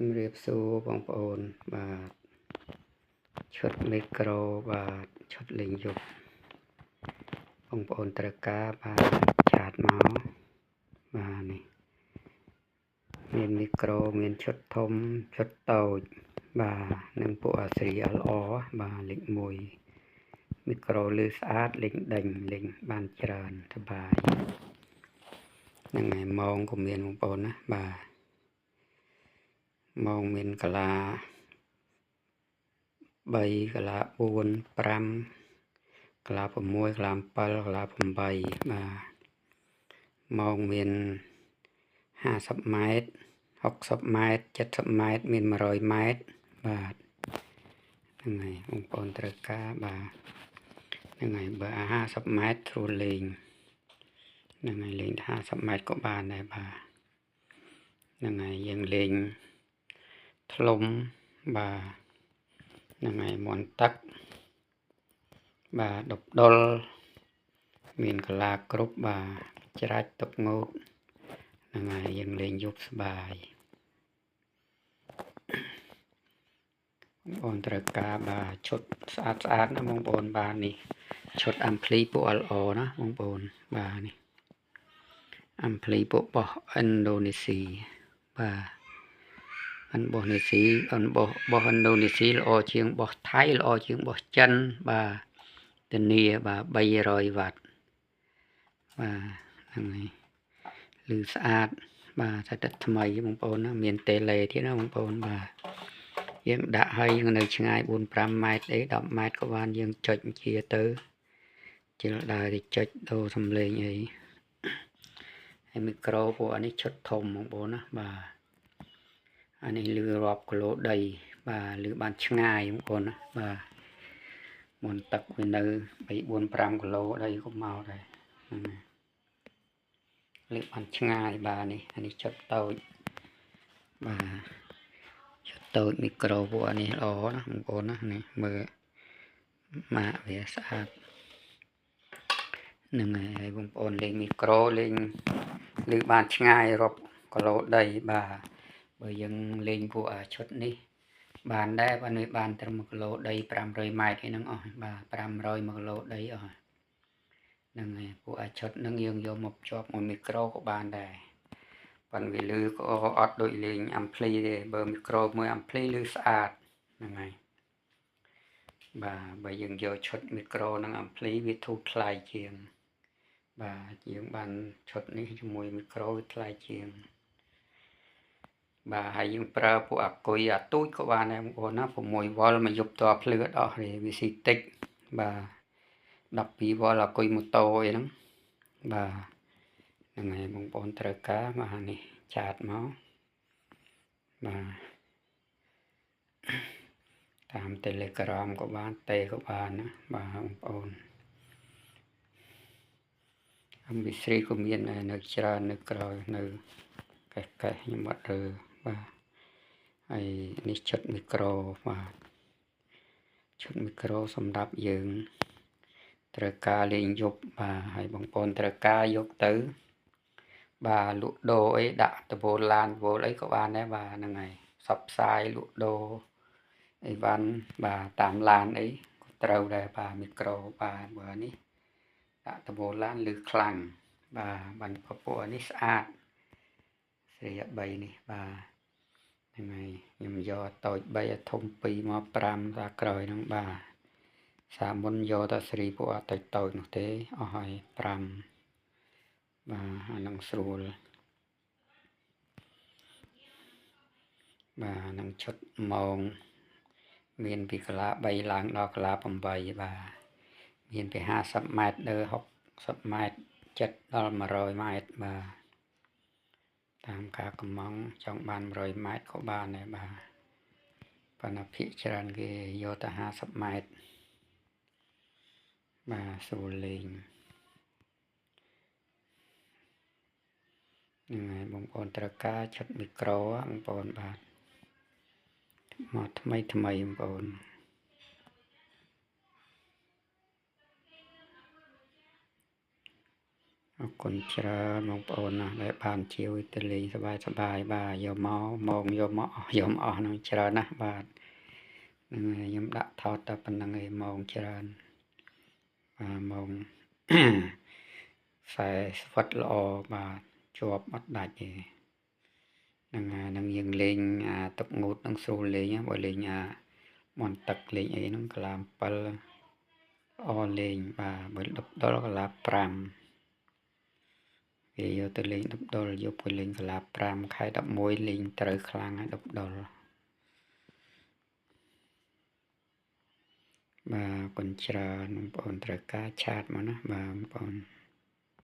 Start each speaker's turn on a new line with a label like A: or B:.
A: ជំរាបសួរបងប្អូនបាទឈុតមីក្រូបាទឈុតលេងយប់បងប្អូនត្រូវការបាទឆាតមកបាទនេះមានមីក្រូមានឈុតធំឈុតតូចបាទនិងពួកអាស្រី LR បាទលេខ1មីក្រូលឺស្អាតលេងដេញលេងបានច្រើនសប្បាយហ្នឹងហើយម៉ោងក៏មានបងប្អូនណាបាទម៉ោងមានកន្លា3កន្លា4 5កន្លា6កន្លា7កន្លា8បាទម៉ោងមាន50ម៉ែត្រ60ម៉ែត្រ70ម៉ែត្រមាន100ម៉ែត្របាទហ្នឹងហើយបងប្អូនត្រូវការបាទហ្នឹងហើយបើ50ម៉ែត្រស្រួលលេងហ្នឹងហើយលេង50ម៉ែត្រក៏បានដែរបាទហ្នឹងហើយយើងលេងធ្លុំបាទហ្នឹងហើយមន់ទឹកបាទដុលមានកលាគ្រប់បាទច្រាច់ទឹកងូតហ្នឹងហើយយើងលេងយប់ស្បាយបងប្អូនត្រូវការបាទឈុតស្អាតណាបងប្អូនបាទនេះឈុតអាំភ្លីពួក LO ណាបងប្អូនបាទនេះអាំភ្លីពួកបោះឥណ្ឌូនេស៊ីបាទបោះនេស៊ីបោះឥណ្ឌូនេស៊ីល្អជាងបោះថៃល្អជាងបោះចិនបាទធានាបាទ300វ៉ាត់បាទហ្នឹងហើយឮស្អាតបាទតែថ្មីបងប្អូនណាមានតេឡេទៀតណាបងប្អូនបាទយើងដាក់ឲ្យនៅឆ្ងាយ 4-5 ម៉ែត្រអី10ម៉ែត្រក៏បានយើងចុចជាទៅជិលដើរទៅចុចដូរសំឡេងអីហើយមីក្រូពួកនេះឈុតធំបងប្អូនណាបាទអានេះលឺរាប់គីឡូដីបាទលឺបានឆ្ងាយបងប្អូនណាបាទមុនទឹកវានៅ3-4-5គីឡូដីក៏មកដែរលឺបានឆ្ងាយបាទនេះអានេះឈុតតូចបាទឈុតតូចមីក្រូពួកនេះល្អណាបងប្អូនណានេះមើលម៉ាកវាស្អាតហ្នឹងហើយបងប្អូនលេងមីក្រូលេងលឺបានឆ្ងាយរាប់គីឡូដីបាទបើយើងលេងពួកឈុតនេះបានដែរបើនេះបានត្រឹម1គីឡូដី500ម៉ែត្រហ្នឹងអស់បាទ500 1គីឡូដីអស់ហ្នឹងហើយពួកឈុតហ្នឹងយើងយកមកភ្ជាប់មួយមីក្រូក៏បានដែរប៉ុន្តែវាលឺក៏អត់ដូចលេងអាំភ្លីទេបើមីក្រូមួយអាំភ្លីលឺស្អាតហ្នឹងហើយបាទបើយើងយកឈុតមីក្រូនិងអាំភ្លីវាធូរថ្លៃជាងបាទយើងបានឈុតនេះជាមួយមីក្រូវាថ្លៃជាងបាទហើយយើងប្រើពួកអាគុយអាទូចក៏បានដែរបងប្អូនណា6វ៉ុលមកយប់តភ្លឺអត់ទេវាស៊ីតិចបាទ12វ៉ុលអាគុយម៉ូតូអីហ្នឹងបាទហ្នឹងហើយបងប្អូនត្រូវការបាទនេះចាតមកបាទតាម Telegram ក៏បានទេក៏បានណាបាទបងប្អូនMP3 ក៏មាននៅច្រើននៅក្រោយនៅកេះខ្ញុំអត់រើបាទហើយនេះឈុតមីក្រូបាទឈុតមីក្រូសម្រាប់យើងត្រូវការលេងយប់បាទហើយបងប្អូនត្រូវការយកទៅបាទលក់ដូរអីដាក់តវូលឡានវូលអីក៏បានដែរបាទហ្នឹងហើយសបផ្សាយលក់ដូរអីវ៉ាន់បាទតាមឡានអីក៏ត្រូវដែរបាទមីក្រូបាទបើនេះដាក់តវូលឡានលឺខ្លាំងបាទបានពពួកនេះស្អាតស្រី3នេះបាទហ្នឹងហើយខ្ញុំយកតូច3ធំ2មក5តាក្រោយហ្នឹងបាទសាមុនយកតែស្រីពួកអត់តូចនោះទេអស់ហើយ5បាទអានឹងស្រួលបាទនឹងឈុតម៉ោងមានពីកន្លា3ឡើងដល់កន្លា8បាទមានពី50ម៉ែត្រដល់60ម៉ែត្រ7ដល់100ម៉ែត្របាទតាមការកំងចង់បាន100ម៉ែត្រក៏បានដែរបាទប៉ុន្តែភាគច្រើនគេយកតែ50ម៉ែត្របាទស្រួលលេងហ្នឹងហើយបងប្អូនត្រូវការឈុតមីក្រូបងប្អូនបាទមកថ្មីបងប្អូន អរគុណច្រើនបងប្អូនណាដែលបានជាវទៅលេងសប្បាយបាទយកមកយកមកអស់នឹងច្រើនណាស់បាទនឹងខ្ញុំដាក់ថតតែប៉ុណ្្នឹងឯងម៉ោងច្រើនបាទម៉ោង40វត្តល្អបាទជាប់អត់ដាច់ទេនឹងយើងលេងទឹកងូតនឹងស្រួលលេងបើលេងមន់ទឹកលេងអីហ្នឹងកន្លង7អលេងបាទបើ10ដុល្លារកន្លង5គេយកទៅលេង10ដុល្លារយកទៅលេងកន្លង5ខែ11លេងត្រូវខ្លាំងហើយ10ដុល្លារបាទគុណច្រើនបងប្អូនត្រូវការឆាតមកណាបាទបងប្អូន